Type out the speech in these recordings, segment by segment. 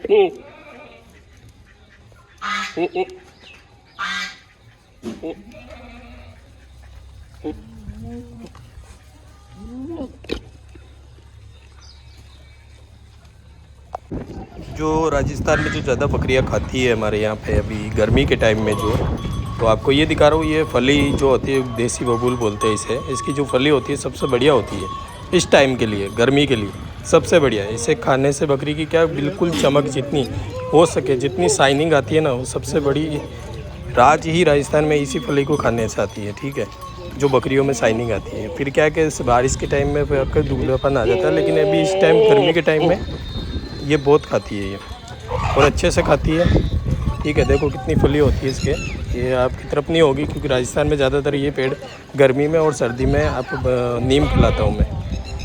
जो राजस्थान में जो ज़्यादा बकरियां खाती है हमारे यहाँ पे अभी गर्मी के टाइम में जो, तो आपको ये दिखा रहा हूँ, ये फली जो होती है देसी बबूल बोलते हैं इसे, इसकी जो फली होती है सबसे बढ़िया होती है इस टाइम के लिए, गर्मी के लिए सबसे बढ़िया है। इसे खाने से बकरी की क्या बिल्कुल चमक जितनी हो सके, जितनी शाइनिंग आती है ना, वो सबसे बड़ी राज ही राजस्थान में इसी फली को खाने से आती है। ठीक है, जो बकरियों में शाइनिंग आती है। फिर क्या है कि बारिश के टाइम में आपका दुबलापन आ जाता है, लेकिन अभी इस टाइम गर्मी के टाइम में ये बहुत खाती है ये, और अच्छे से खाती है। ठीक है, देखो कितनी फली होती है इसके। ये आपकी तरफ नहीं होगी क्योंकि राजस्थान में ज़्यादातर ये पेड़ गर्मी में और सर्दी में आपको नीम खिलाता हूँ मैं।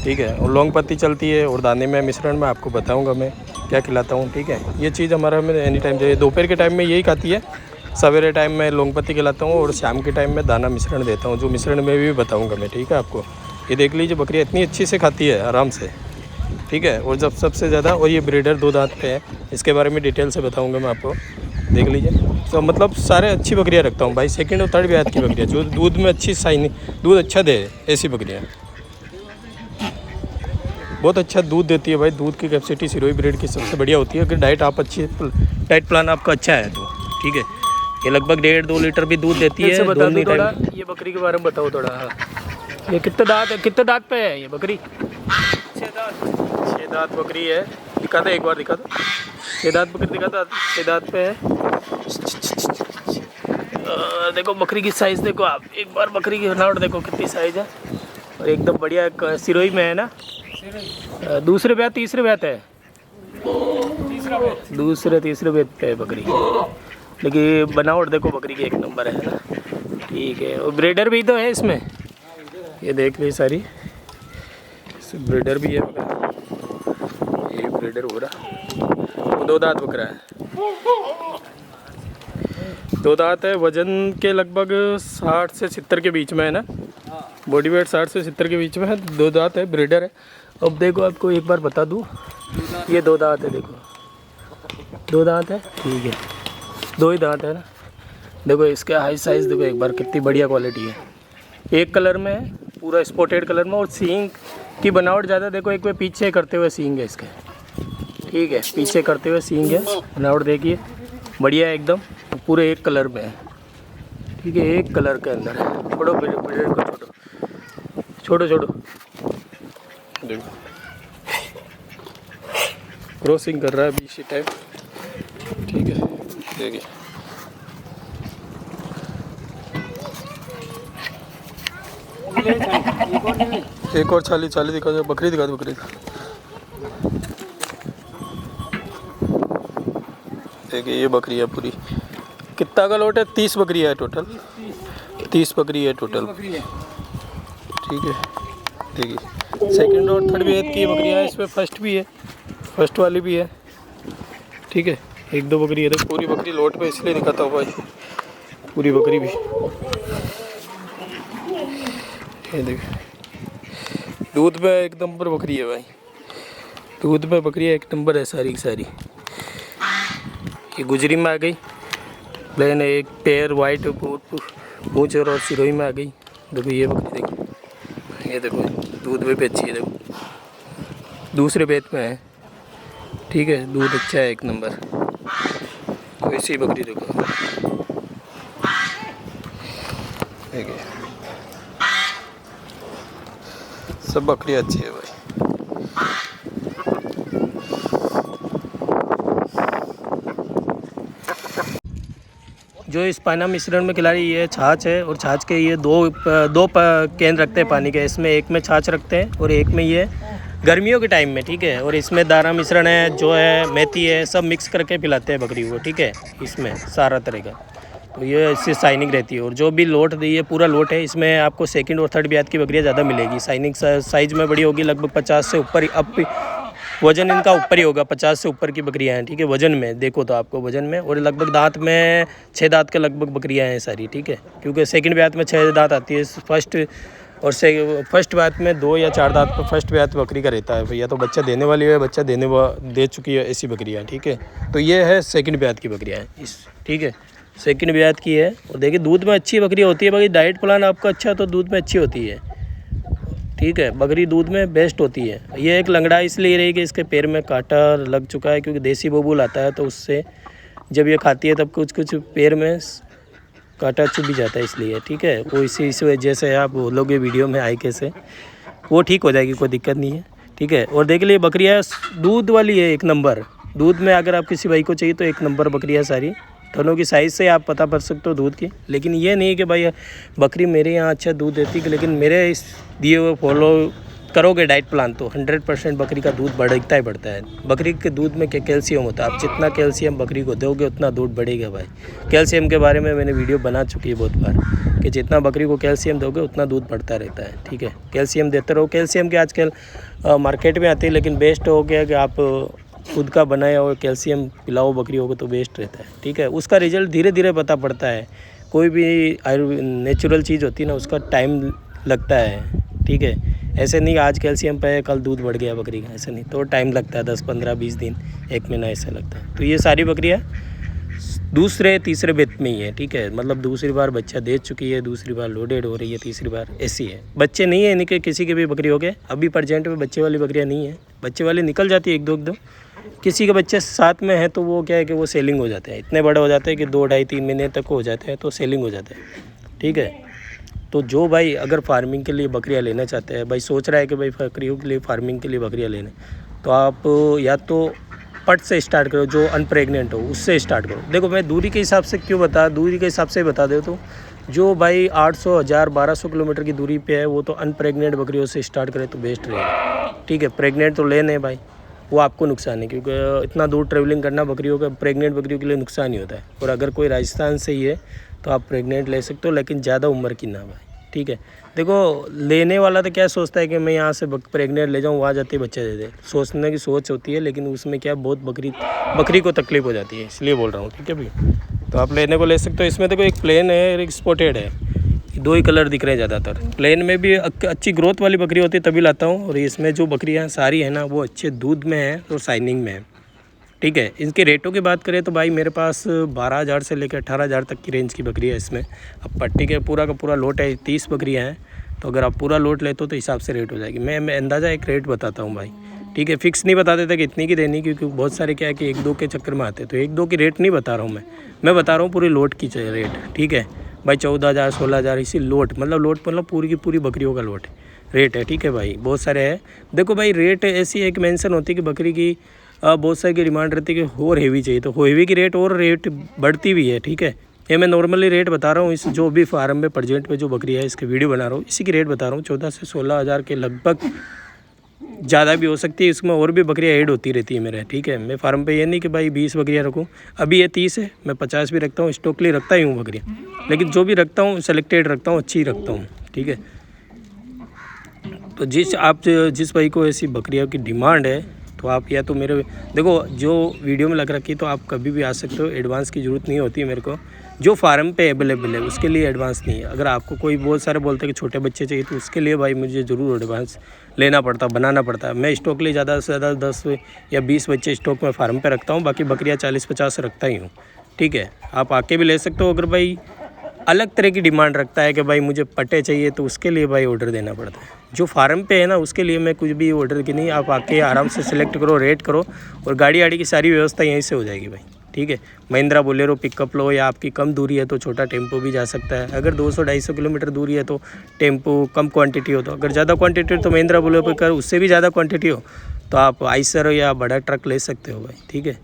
ठीक है, और लौंग पत्ती चलती है, और दाने में मिश्रण में आपको बताऊँगा मैं क्या खिलाता हूँ। ठीक है, ये चीज़ हमारा में एनी टाइम जो दोपहर के टाइम में यही खाती है, सवेरे टाइम में लौंग पत्ती खिलाता हूँ, और शाम के टाइम में दाना मिश्रण देता हूँ, जो मिश्रण में भी बताऊँगा मैं। ठीक है, आपको ये देख लीजिए बकरियाँ इतनी अच्छी से खाती है आराम से। ठीक है, और जब सबसे ज़्यादा, और ये ब्रीडर 2 दांत पे है, इसके बारे में डिटेल से बताऊंगा मैं आपको, देख लीजिए। तो मतलब सारे अच्छी बकरियां रखता हूँ भाई, सेकंड और थर्ड ब्याज की बकरियां जो दूध में अच्छी साइनिंग, दूध अच्छा दे, ऐसी बकरियां बहुत अच्छा दूध देती है भाई। दूध की कैपेसिटी सिरोही ब्रीड की सबसे बढ़िया होती है अगर डाइट आप अच्छी, डाइट प्लान आपका अच्छा है तो। ठीक है, ये लगभग 1.5-2 लीटर भी दूध देती है। बता दो थोड़ा ये बकरी के बारे में बताओ थोड़ा। हाँ, ये कितने दांत है, कितने दांत पे है ये बकरी? 6 दांत बकरी है। दिखा दो एक बार, दिखा दो 6 दांत बकरी, दिखा दो 6 दांत पे है। देखो बकरी की साइज़ देखो आप एक बार, बकरी की बनावट देखो कितनी साइज़ है, और एकदम बढ़िया। एक सिरोही में है ना, दूसरे ब्याह तीसरे ब्याह है, दूसरे तीसरे ब्याह पे है बकरी, लेकिन बनावट देखो बकरी की एक नंबर है ना। ठीक है, और ब्रीडर भी तो है इसमें, ये देख ली सारी ब्रीडर भी है बकरा, ये ब्रीडर हो रहा। 2 दांत बकरा है, 2 दांत है। वजन के लगभग 60 से 70 के बीच में है ना, बॉडी वेट 60 से 70 के बीच में है। 2 दांत है, ब्रीडर है। अब देखो आपको एक बार बता दूँ, ये 2 दांत है, देखो 2 दांत है। ठीक है, 2 ही दांत है ना। देखो इसके हाई साइज़ देखो एक बार, कितनी बढ़िया क्वालिटी है। एक कलर में है, पूरा स्पॉटेड कलर में, और सींग की बनावट ज़्यादा देखो, एक पे पीछे करते हुए सींग है इसके। ठीक है, पीछे करते हुए सींग है, बनावट देखिए बढ़िया है एकदम, पूरे एक कलर में है। ठीक है, एक कलर के अंदर है। छोड़ो ब्रीडर को, छोड़ो छोड़ो, देखो क्रॉसिंग कर रहा है अभी इसी टाइम। ठीक है, देखिए एक और छाली दिखा दो, बकरी दिखा दो, बकरी देखिए ये बकरी है पूरी। कितना का लोट है? 30 बकरी है टोटल, 30 बकरी है टोटल। ठीक है, देखिए सेकंड और थर्ड भी की बकरियाँ हैं इसमें, फर्स्ट भी है, फर्स्ट वाली भी है। ठीक है, 1-2 बकरी है, तो पूरी बकरी लोट पे इसलिए दिखाता हूँ भाई, पूरी बकरी भी। ये देखिए दूध में एक नंबर बकरी है भाई, दूध में बकरी एक नंबर है सारी की सारी। ये गुजरी में आ गई, प्लेन एक पैर वाइट पूंछ और सिरोही में आ गई। देखो ये बकरी, देखो ये देखो दूध में भी अच्छी है, देखो दूसरे बेत में है। ठीक है, दूध अच्छा है एक नंबर। तो ऐसी बकरी देखो, देखिए सब बकरी अच्छी है भाई। जो इस पाना मिश्रण में खिला रही है छाछ है, और छाछ के ये दो कैन रखते हैं पानी के, इसमें एक में छाछ रखते हैं और एक में ये गर्मियों के टाइम में। ठीक है, और इसमें दाना मिश्रण है, जो है मेथी है, सब मिक्स करके पिलाते हैं बकरी को। ठीक है, इसमें सारा तरह का, तो ये इससे शाइनिंग रहती है। और जो भी लोट दी है पूरा लोट है, इसमें आपको सेकंड और थर्ड ब्याज की बकरियाँ ज़्यादा मिलेगी। शाइनिंग साइज़ में बड़ी होगी, लगभग 50 से ऊपर, अब वज़न इनका ऊपर ही होगा, 50 से ऊपर की बकरियां हैं। ठीक है, वज़न में देखो तो आपको वज़न में, और लगभग दांत में 6 दांत के लगभग बकरियां हैं सारी। ठीक है, क्योंकि सेकंड ब्यात में 6 दांत आती है, फर्स्ट और से फर्स्ट बात में 2 या 4 दांत पर फर्स्ट ब्यात बकरी का रहता है भैया, तो बच्चा देने वाली है, बच्चा दे चुकी है ऐसी बकरियाँ, ठीक है। तो ये है सेकंड ब्यात की बकरियाँ हैं इस, ठीक है, सेकंड ब्यात की है। और देखिए दूध में अच्छी बकरियाँ होती है, बाकी डाइट प्लान आपका अच्छा तो दूध में अच्छी होती है, ठीक है, बकरी दूध में बेस्ट होती है। ये एक लंगड़ा इसलिए रही कि इसके पैर में कांटा लग चुका है, क्योंकि देसी बबूल आता है तो उससे जब ये खाती है तब कुछ कुछ पैर में कांटा चुभ भी जाता है, इसलिए, ठीक है। वो इस वजह से आप बोलोगे वीडियो में आए कैसे, वो ठीक हो जाएगी, कोई दिक्कत नहीं है, ठीक है। और देख लिए बकरियाँ दूध वाली है, 1 नंबर दूध में। अगर आप किसी भाई को चाहिए तो 1 नंबर बकरियाँ सारी, दोनों की साइज़ से आप पता कर सकते हो दूध की। लेकिन ये नहीं कि भाई बकरी मेरे यहाँ अच्छा दूध देती है, लेकिन मेरे इस दिए हुए फॉलो करोगे डाइट प्लान तो 100% बकरी का दूध बढ़ता ही बढ़ता है। बकरी के दूध में क्या कैल्शियम होता है, आप जितना कैल्शियम बकरी को दोगे उतना दूध बढ़ेगा भाई। कैल्शियम के बारे में मैंने वीडियो बना चुकी है बहुत बार कि जितना बकरी को कैल्शियम दोगे उतना दूध बढ़ता रहता है, ठीक है। कैल्शियम देते रहो। कैल्शियम के आजकल मार्केट में आती है, लेकिन बेस्ट हो गया कि आप खुद का बनाए और कैल्शियम पिलाओ बकरियों को तो बेस्ट रहता है, ठीक है। उसका रिजल्ट धीरे धीरे पता पड़ता है। कोई भी नेचुरल चीज़ होती है ना, उसका टाइम लगता है, ठीक है। ऐसे नहीं आज कैल्शियम पे कल दूध बढ़ गया बकरी का, ऐसे नहीं, तो टाइम लगता है 10, 15, 20 दिन, 1 महीना ऐसा लगता है। तो ये सारी बकरियाँ दूसरे तीसरे बेत में ही है, ठीक है। मतलब दूसरी बार बच्चा दे चुकी है, दूसरी बार लोडेड हो रही है, तीसरी बार ऐसी है। बच्चे नहीं है इनके, किसी के भी बकरी हो गए अभी प्रेजेंट में बच्चे वाली बकरियाँ नहीं है। बच्चे वाली निकल जाती है 1-2 किसी के बच्चे साथ में है तो वो क्या है कि वो सेलिंग हो जाते हैं, इतने बड़े हो जाते हैं कि 2, 2.5, 3 महीने तक हो जाते हैं तो सेलिंग हो जाते हैं, ठीक है। तो जो भाई अगर फार्मिंग के लिए बकरियां लेना चाहते हैं, भाई सोच रहा है कि भाई बकरियों के लिए फार्मिंग के लिए बकरियां लेने, तो आप या तो पट से स्टार्ट करो, जो अनप्रेग्नेंट हो उससे स्टार्ट करो। देखो मैं दूरी के हिसाब से दूरी के हिसाब से बता दे, तो जो भाई 800, 1000, 1200 किलोमीटर की दूरी पे है वो तो अनप्रेग्नेंट बकरियों से स्टार्ट करे तो बेस्ट रहेगा, ठीक है। प्रेग्नेंट तो लेने भाई, वो आपको नुकसान है, क्योंकि इतना दूर ट्रैवलिंग करना बकरियों का, प्रेग्नेंट बकरियों के लिए नुकसान ही होता है। और अगर कोई राजस्थान से ही है तो आप प्रेग्नेंट ले सकते हो, लेकिन ज़्यादा उम्र की ना भाई, ठीक है। देखो लेने वाला तो क्या सोचता है कि मैं यहाँ से प्रेग्नेंट ले जाऊँ, वहाँ जाते बच्चे दे दे, सोचने की सोच होती है, लेकिन उसमें क्या बहुत बकरी को तकलीफ हो जाती है, इसलिए बोल रहा हूँ, ठीक है भाई। तो आप लेने को ले सकते हो। इसमें देखो एक प्लेन है, एक स्पॉटेड है, 2 ही कलर दिख रहे हैं ज़्यादातर। प्लेन में भी अच्छी ग्रोथ वाली बकरी होती है तभी लाता हूँ, और इसमें जो बकरियाँ सारी है ना वो अच्छे दूध में है और शाइनिंग में है, ठीक है। इनके रेटों की बात करें तो भाई मेरे पास 12,000 से लेकर 18,000 तक की रेंज की बकरी है इसमें। अब पट्टी के पूरा का पूरा लोट है, 30 बकरियाँ हैं, तो अगर आप पूरा लोट लेते हो तो हिसाब से रेट हो जाएगी। मैं अंदाज़ा एक रेट बताता हूँ भाई, ठीक है। फिक्स नहीं बता देता कि इतनी की देनी, क्योंकि बहुत सारे क्या है कि 1-2 के चक्कर में आते हैं, तो 1-2 की रेट नहीं बता रहा हूँ मैं बता रहा हूँ पूरी लोट की रेट, ठीक है भाई। 14,000, 16,000 इसी लोट मतलब पूरी की पूरी बकरियों का लोट रेट है, ठीक है भाई। बहुत सारे हैं। देखो भाई रेट ऐसी एक मेंशन होती है कि बकरी की बहुत सारी की डिमांड रहती है कि और हेवी चाहिए, तो हेवी की रेट और रेट बढ़ती भी है, ठीक है। ये मैं नॉर्मली रेट बता रहा हूँ, इस जो भी फार्म में प्रेजेंट में जो बकरी है इसके वीडियो बना रहा हूँ, इसी की रेट बता रहा हूँ। 14 से 16,000 के लगभग, ज़्यादा भी हो सकती है, इसमें और भी बकरियाँ ऐड होती रहती है मेरे, ठीक है। मैं फार्म पे ये नहीं कि भाई 20 बकरियाँ रखूँ, अभी ये 30 है, मैं 50 भी रखता हूँ, स्टॉकली रखता ही हूँ बकरियाँ, लेकिन जो भी रखता हूँ सेलेक्टेड रखता हूँ, अच्छी रखता हूँ, ठीक है। तो जिस भाई को ऐसी बकरियों की डिमांड है तो आप या तो मेरे देखो जो वीडियो में लग रखी तो आप कभी भी आ सकते हो, एडवांस की ज़रूरत नहीं होती है मेरे को। जो फार्म पे अवेलेबल है उसके लिए एडवांस नहीं है। अगर आपको कोई बहुत सारे बोलते हैं कि छोटे बच्चे चाहिए तो उसके लिए भाई मुझे ज़रूर एडवांस लेना पड़ता, बनाना पड़ता है। मैं स्टॉक लिए ज़्यादा से ज़्यादा 10 या 20 बच्चे स्टॉक में फार्म पे रखता हूँ, बाकी बकरियाँ 40-50 रखता ही हूँ, ठीक है। आप आके भी ले सकते हो। अगर भाई अलग तरह की डिमांड रखता है कि भाई मुझे पट्टे चाहिए तो उसके लिए भाई ऑर्डर देना पड़ता है। जो फार्म पे है ना उसके लिए मैं कुछ भी ऑर्डर की नहीं, आप आके आराम से सिलेक्ट करो, रेट करो, और गाड़ी आड़ी की सारी व्यवस्था यहीं से हो जाएगी भाई, ठीक है। महिंद्रा बोलेरो पिकअप लो, या आपकी कम दूरी है तो छोटा टेम्पो भी जा सकता है। अगर 200-250 किलोमीटर दूरी है तो टेम्पो कम क्वांटिटी हो, तो अगर ज़्यादा क्वांटिटी हो तो महिंद्रा बोलेरो पिकअप, उससे भी ज़्यादा क्वांटिटी हो तो आप आइसर या बड़ा ट्रक ले सकते हो भाई, ठीक है।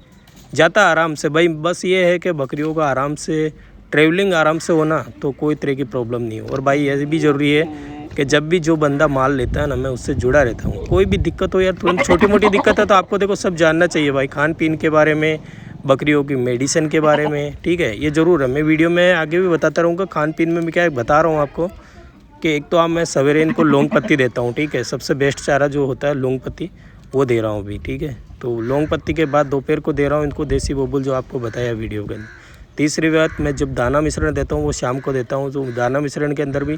जाता आराम से भाई, बस ये है कि बकरियों का आराम से ट्रैवलिंग आराम से होना तो कोई तरह की प्रॉब्लम नहीं हो। और भाई ये भी ज़रूरी है कि जब भी जो बंदा माल लेता है ना मैं उससे जुड़ा रहता हूँ। कोई भी दिक्कत हो यार, तुरंत छोटी मोटी दिक्कत है तो आपको देखो सब जानना चाहिए भाई, खान पीन के बारे में, बकरियों की मेडिसिन के बारे में, ठीक है। ये ज़रूर है, मैं वीडियो में आगे भी बताता रहूँगा। खान पीन में मैं क्या बता रहा हूँ आपको कि एक तो आप मैं सवेरे इनको लौंग पत्ती देता हूँ, ठीक है। सबसे बेस्ट चारा जो होता है लौंग पत्ती वो दे रहा हूँ अभी, ठीक है। तो लौंग पत्ती के बाद दोपहर को दे रहा हूँ इनको देसी बबूल जो आपको बताया वीडियो के अंदर। तीसरी बात मैं जब दाना मिश्रण देता हूँ वो शाम को देता हूँ, तो दाना मिश्रण के अंदर भी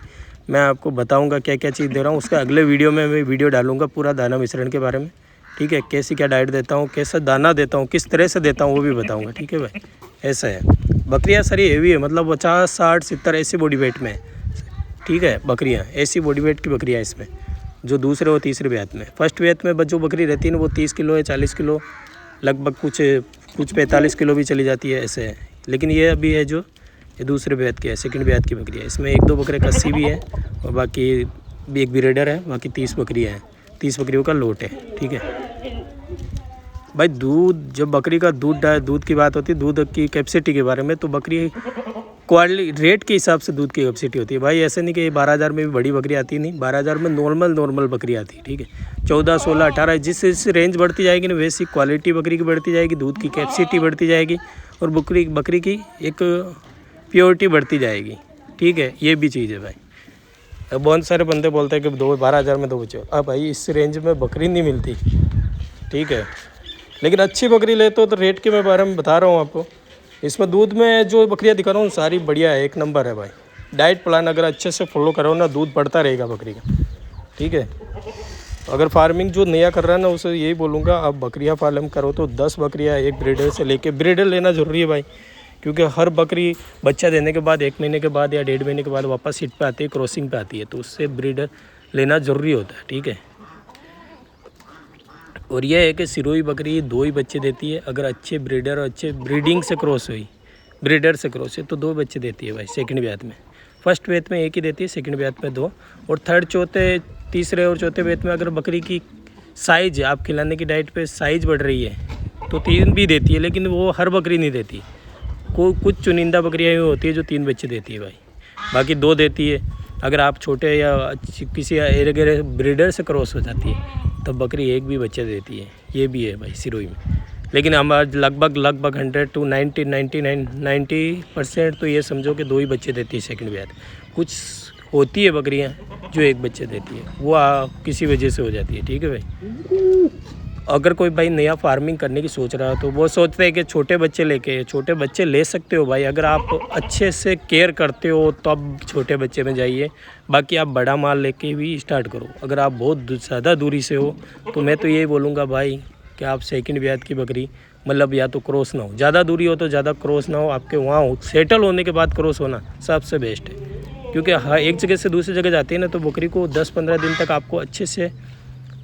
मैं आपको बताऊंगा क्या क्या चीज़ दे रहा हूँ। उसका अगले वीडियो में मैं वीडियो डालूंगा पूरा दाना मिश्रण के बारे में, ठीक है। कैसी क्या डाइट देता हूँ, कैसा दाना देता हूँ, किस तरह से देता हूँ वो भी बताऊँगा, ठीक है भाई। ऐसा है, बकरियाँ सारी हेवी है, मतलब 50, 60, 70 ऐसी बॉडी वेट में है, ठीक है। बकरियाँ ऐसी बॉडी वेट की बकरियाँ इसमें, जो दूसरे और तीसरे ब्यात में। फर्स्ट ब्यात में जो बकरी रहती है ना वो 30 किलो या 40 किलो लगभग, कुछ 45 किलो भी चली जाती है, ऐसे है। लेकिन ये अभी है जो ये दूसरे ब्यात की है, सेकंड ब्यात की बकरी है। इसमें 1-2 बकरे कस्सी भी है और बाकी भी एक ब्रीडर है, बाकी 30 बकरियाँ हैं, 30 बकरियों का लोट है, ठीक है भाई। दूध, जब बकरी का दूध की बात होती है, दूध की कैपेसिटी के बारे में, तो बकरी क्वालिटी रेट के हिसाब से दूध की कैपेसिटी होती है भाई। ऐसे नहीं कि 12,000 में भी बड़ी बकरी आती नहीं, 12,000 में नॉर्मल बकरी आती है, ठीक है। 14, 16, 18 जिस रेंज बढ़ती जाएगी ना, वैसी क्वालिटी बकरी की बढ़ती जाएगी, दूध की कैपेसिटी बढ़ती जाएगी और बकरी की एक प्योरिटी बढ़ती जाएगी, ठीक है। ये भी चीज़ है भाई। अब बहुत सारे बंदे बोलते हैं कि 12,000 में 2 बच्चे, अब भाई इस रेंज में बकरी नहीं मिलती, ठीक है। लेकिन अच्छी बकरी लेते हो तो रेट के मैं बारे में बता रहा हूँ आपको। इसमें दूध में जो बकरियाँ दिखा रहा हूँ सारी बढ़िया है, एक नंबर है भाई। डाइट प्लान अगर अच्छे से फॉलो करो ना, दूध बढ़ता रहेगा बकरी का, ठीक है। अगर फार्मिंग जो नया कर रहा है ना, उसे यही बोलूँगा, आप बकरियाँ फार्म करो तो 10 बकरियाँ एक ब्रीडर से लेके, ब्रीडर लेना ज़रूरी है भाई, क्योंकि हर बकरी बच्चा देने के बाद 1 महीने के बाद या 1.5 महीने के बाद वापस हिट पे आती है, क्रॉसिंग पे आती है, तो उससे ब्रीडर लेना ज़रूरी होता है, ठीक है। और यह है कि सिरोही बकरी 2 ही बच्चे देती है, अगर अच्छे ब्रीडर और अच्छे ब्रीडिंग से क्रॉस हुई, ब्रीडर से क्रॉस है तो 2 बच्चे देती है भाई सेकंड ब्यात में। फर्स्ट ब्यात में 1 ही देती है, सेकंड ब्यात में 2, और थर्ड, चौथे, तीसरे और चौथे ब्यात में अगर बकरी की साइज, आप खिलाने की डाइट पे साइज बढ़ रही है तो 3 भी देती है, लेकिन वो हर बकरी नहीं देती। कुछ चुनिंदा बकरियाँ ही होती है जो 3 बच्चे देती है भाई, बाकी 2 देती है। अगर आप छोटे या किसी एरगेर ब्रीडर से क्रॉस हो जाती है तब बकरी 1 भी बच्चा देती है, ये भी है भाई सिरोही में। लेकिन हम आज लगभग 100 to 90% तो ये समझो कि 2 ही बच्चे देती है सेकंड ब्यात। कुछ होती है बकरियां जो 1 बच्चे देती है, वो किसी वजह से हो जाती है, ठीक है भाई। अगर कोई भाई नया फार्मिंग करने की सोच रहा है तो वो सोचते हैं कि छोटे बच्चे ले सकते हो भाई, अगर आप अच्छे से केयर करते हो तब छोटे बच्चे में जाइए, बाकी आप बड़ा माल लेके भी स्टार्ट करो। अगर आप बहुत ज़्यादा दूरी से हो तो मैं तो यही बोलूँगा भाई कि आप सेकंड ब्यात की बकरी, मतलब या तो क्रॉस ना हो, ज़्यादा दूरी हो तो ज़्यादा क्रॉस ना हो, आपके वहाँ हो सेटल होने के बाद क्रॉस होना सबसे बेस्ट है। क्योंकि हाँ, एक जगह से दूसरी जगह जाती है ना, तो बकरी को 10-15 दिन तक आपको अच्छे से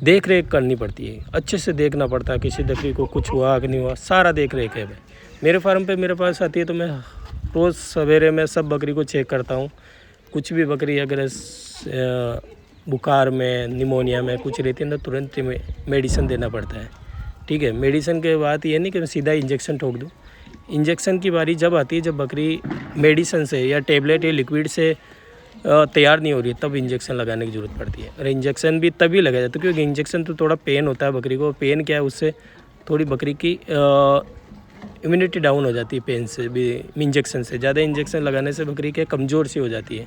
देख रेख करनी पड़ती है, अच्छे से देखना पड़ता है किसी बकरी को कुछ हुआ कि नहीं हुआ, सारा देख रेख है भाई। मेरे फार्म पे मेरे पास आती है तो मैं रोज़ सवेरे में सब बकरी को चेक करता हूँ। कुछ भी बकरी अगर बुखार में, निमोनिया में कुछ रहती है ना, तुरंत मेडिसिन देना पड़ता है, ठीक है। मेडिसिन के बाद ये नहीं कि मैं सीधा इंजेक्शन ठोक दूँ। इंजेक्शन की बारी जब आती है जब बकरी मेडिसिन से या टेबलेट या लिक्विड से तैयार नहीं हो रही है, तब इंजेक्शन लगाने की ज़रूरत पड़ती है। और इंजेक्शन भी तभी लगाया जाता है क्योंकि इंजेक्शन तो थोड़ा पेन होता है बकरी को। पेन क्या है, उससे थोड़ी बकरी की इम्यूनिटी डाउन हो जाती है पेन से भी। इंजेक्शन से ज़्यादा इंजेक्शन लगाने से बकरी क्या कमज़ोर सी हो जाती है।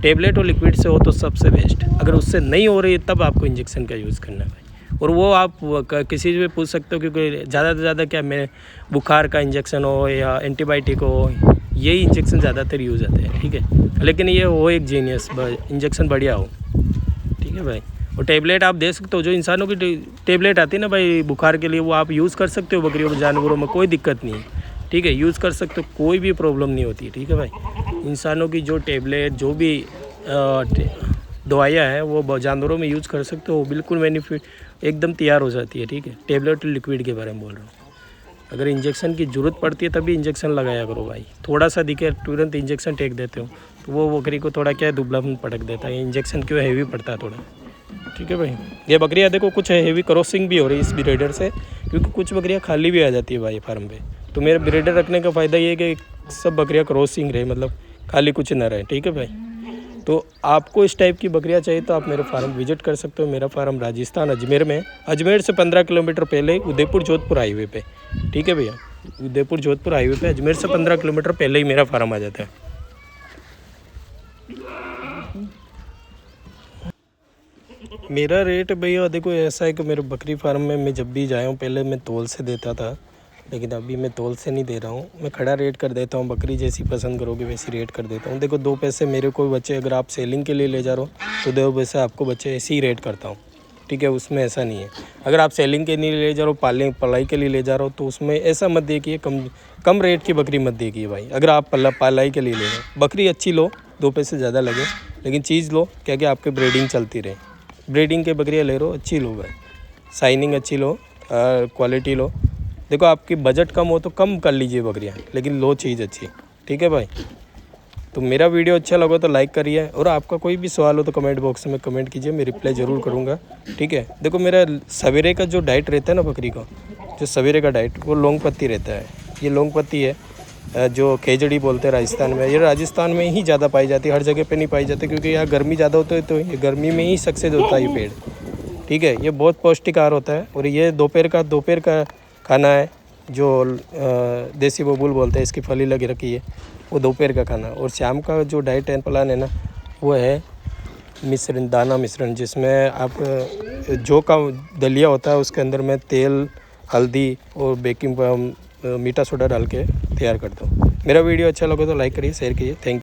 टेबलेट और लिक्विड से हो तो सबसे बेस्ट। अगर उससे नहीं हो रही है तब आपको इंजेक्शन का यूज़ करना है भाई। और वो आप किसी से भी पूछ सकते हो, क्योंकि ज़्यादा से ज़्यादा क्या, मैं बुखार का इंजेक्शन हो या एंटीबायोटिक हो, यही इंजेक्शन ज़्यादातर यूज़ आते हैं, ठीक है। लेकिन ये हो एक जीनियस इंजेक्शन बढ़िया हो, ठीक है भाई। और टेबलेट आप दे सकते हो, जो इंसानों की टेबलेट आती है ना भाई बुखार के लिए, वो आप यूज़ कर सकते हो बकरियों और जानवरों में, कोई दिक्कत नहीं है, ठीक है। यूज़ कर सकते हो, कोई भी प्रॉब्लम नहीं होती, ठीक है भाई। इंसानों की जो टेबलेट, जो भी दवाइयाँ हैं वो जानवरों में यूज़ कर सकते हो, बिल्कुल बेनिफिट एकदम तैयार हो जाती है, ठीक है। टेबलेट और लिक्विड के बारे में बोल रहा हूँ। अगर इंजेक्शन की ज़रूरत पड़ती है तभी इंजेक्शन लगाया करो भाई। थोड़ा सा दिखे तुरंत इंजेक्शन टेक देते हो तो वो बकरी को थोड़ा क्या दुबलापन पटक देता है। इंजेक्शन क्यों हैवी पड़ता है थोड़ा, ठीक है भाई। ये बकरियाँ देखो कुछ हैवी क्रॉसिंग भी हो रही है इस ब्रीडर से, क्योंकि कुछ बकरियाँ खाली भी आ जाती है भाई फार्म पे। तो मेरे ब्रीडर रखने का फ़ायदा ये है कि सब बकरियाँ क्रॉसिंग रहे, मतलब खाली कुछ ना रहे, ठीक है भाई। तो आपको इस टाइप की बकरियाँ चाहिए तो आप मेरे फार्म विजिट कर सकते हो। मेरा फार्म राजस्थान अजमेर में है। अजमेर से 15 किलोमीटर पहले उदयपुर जोधपुर हाईवे पे, ठीक है भैया। उदयपुर जोधपुर हाईवे पे अजमेर से 15 किलोमीटर पहले ही मेरा फार्म आ जाता है। मेरा रेट भैया देखो ऐसा है कि मेरे बकरी फार्म में मैं जब भी जाया हूँ, पहले मैं तोल से देता था, लेकिन अभी मैं तौल से नहीं दे रहा हूँ, मैं खड़ा रेट कर देता हूँ। बकरी जैसी पसंद करोगे वैसी रेट कर देता हूँ। देखो 2 पैसे मेरे को बचे, अगर आप सेलिंग के लिए ले जा रहे हो तो 2 पैसे आपको बचे, ऐसे ही रेट करता हूँ, ठीक है। उसमें ऐसा नहीं है। अगर आप सेलिंग के लिए ले जा रहे हो, पलाई के लिए ले जा रहे हो, तो उसमें ऐसा मत देखिए, कम रेट की बकरी मत देखिए भाई। अगर आप पलाई के लिए ले रहे हो, बकरी अच्छी लो, 2 पैसे ज़्यादा लगे, लेकिन चीज़ लो क्या कि आपके ब्रीडिंग चलती रहे। ब्रीडिंग के बकरियाँ ले रहे हो, अच्छी लो भाई, शाइनिंग अच्छी लो, क्वालिटी लो। देखो आपकी बजट कम हो तो कम कर लीजिए बकरियाँ, लेकिन लो चीज़ अच्छी, ठीक है भाई। तो मेरा वीडियो अच्छा लगा तो लाइक करिए, और आपका कोई भी सवाल हो तो कमेंट बॉक्स में कमेंट कीजिए, मैं रिप्लाई ज़रूर करूँगा, ठीक है। देखो मेरा सवेरे का जो डाइट रहता है ना बकरी का, जो सवेरे का डाइट, वो लौंग पत्ती रहता है। ये लौंग पत्ती है, जो खेजड़ी बोलते हैं राजस्थान में। ये राजस्थान में ही ज़्यादा पाई जाती है, हर जगह पे नहीं पाई जाती, क्योंकि यहाँ गर्मी ज़्यादा होती है, तो ये गर्मी में ही सक्सेस होता है ये पेड़, ठीक है। ये बहुत पौष्टिक आहार होता है, और ये दोपहर का खाना है, जो देसी बबूल बोलते हैं, इसकी फली लगी रखी है, वो दोपहर का खाना। और शाम का जो डाइट एंड प्लान है ना, वो है मिश्रण, दाना मिश्रण, जिसमें आप जो का दलिया होता है उसके अंदर मैं तेल, हल्दी और बेकिंग मीठा सोडा डाल के तैयार करता हूँ। मेरा वीडियो अच्छा लगे तो लाइक करिए, शेयर कीजिए। Thank you.